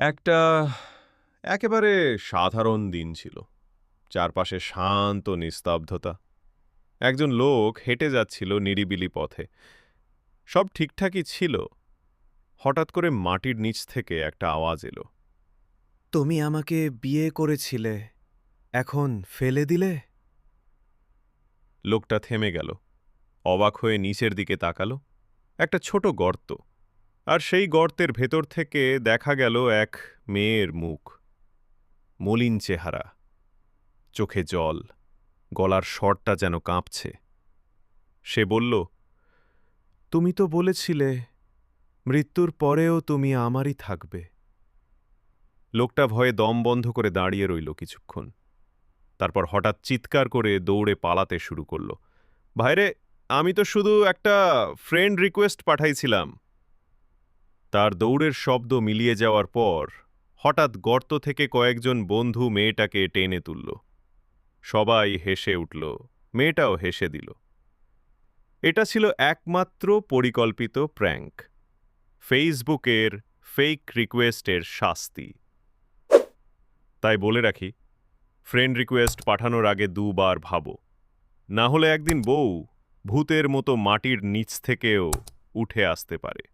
একটা একেবারে সাধারণ দিন ছিল। চারপাশে শান্ত নিস্তব্ধতা। একজন লোক হেঁটে যাচ্ছিল নিরিবিলি পথে। সব ঠিকঠাকই ছিল। হঠাৎ করে মাটির নিচ থেকে একটা আওয়াজ এলো। তুমি আমাকে বিয়ে করেছিলে, এখন ফেলে দিলে? লোকটা থেমে গেল, অবাক হয়ে নিচের দিকে তাকালো। একটা ছোট গর্ত, আর সেই গর্তের ভেতর থেকে দেখা গেল এক মেয়ের মুখ। মলিন চেহারা, চোখে জল, গলার স্বরটা যেন কাঁপছে। সে বলল, তুমি তো বলেছিলে মৃত্যুর পরেও তুমি আমারই থাকবে। লোকটা ভয়ে দম বন্ধ করে দাঁড়িয়ে রইল কিছুক্ষণ। তারপর হঠাৎ চিৎকার করে দৌড়ে পালাতে শুরু করল। ভাইরে, আমি তো শুধু একটা ফ্রেন্ড রিকোয়েস্ট পাঠাইছিলাম। তার দৌড়ের শব্দ মিলিয়ে যাওয়ার পর হঠাৎ গর্ত থেকে কয়েকজন বন্ধু মেয়েটাকে টেনে তুলল। সবাই হেসে উঠল, মেয়েটাও হেসে দিল। এটা ছিল একমাত্র পরিকল্পিত প্র্যাঙ্ক, ফেসবুকের ফেক রিকোয়েস্টের শাস্তি। তাই বলে রাখি, ফ্রেন্ড রিকোয়েস্ট পাঠানোর আগে দুবার ভাবো, না হলে একদিন বউ ভূতের মতো মাটির নিচ থেকেও উঠে আসতে পারে।